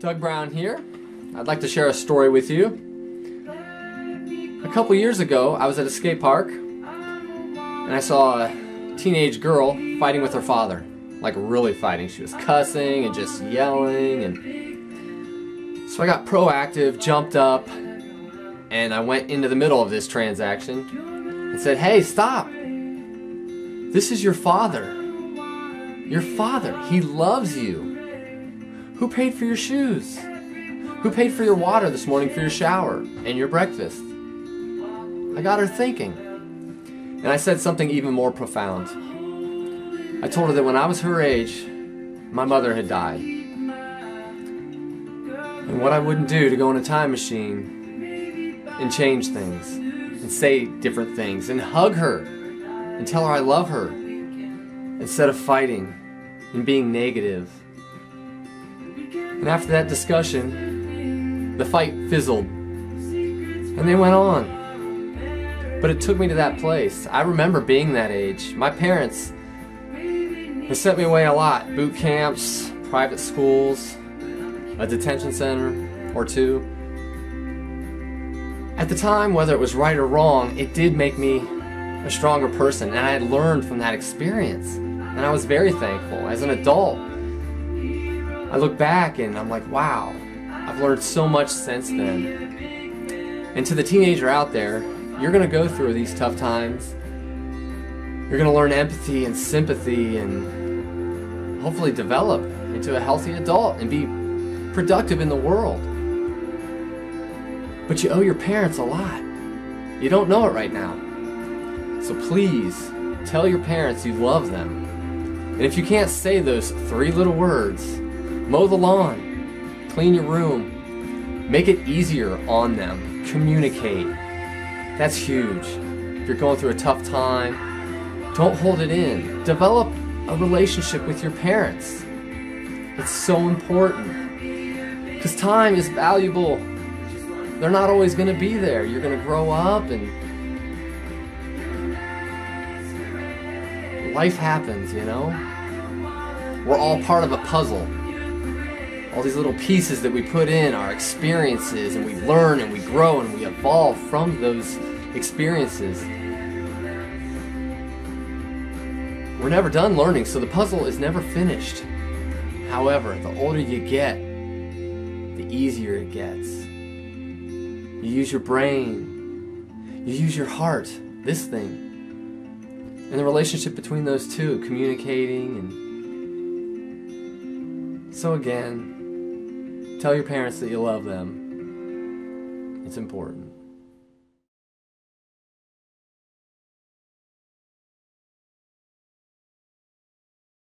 Doug Brown here. I'd like to share a story with you. A couple years ago, I was at a skate park and I saw a teenage girl fighting with her father. Like really fighting. She was cussing and just yelling, and so I got proactive, jumped up, and I went into the middle of this transaction and said, "Hey, stop! This is your father. Your father. He loves you. Who paid for your shoes? Who paid for your water this morning for your shower and your breakfast?" I got her thinking. And I said something even more profound. I told her that when I was her age, my mother had died. And what I wouldn't do to go in a time machine and change things and say different things and hug her and tell her I love her instead of fighting and being negative. And after that discussion, the fight fizzled and they went on. But it took me to that place. I remember being that age. My parents have sent me away a lot. Boot camps, private schools, a detention center or two. At the time, whether it was right or wrong, it did make me a stronger person, and I had learned from that experience. And I was very thankful. As an adult, I look back and I'm like, wow, I've learned so much since then. And to the teenager out there, you're going to go through these tough times. You're going to learn empathy and sympathy and hopefully develop into a healthy adult and be productive in the world. But you owe your parents a lot. You don't know it right now. So please tell your parents you love them. And if you can't say those 3 little words, mow the lawn, clean your room, make it easier on them, communicate. That's huge. If you're going through a tough time, don't hold it in. Develop a relationship with your parents. It's so important. Because time is valuable. They're not always going to be there. You're going to grow up and life happens, you know? We're all part of a puzzle. All these little pieces that we put in, our experiences, and we learn and we grow and we evolve from those experiences. We're never done learning, so the puzzle is never finished. However, the older you get, the easier it gets. You use your brain, you use your heart, this thing. And the relationship between those two, communicating. And so again, tell your parents that you love them. It's important.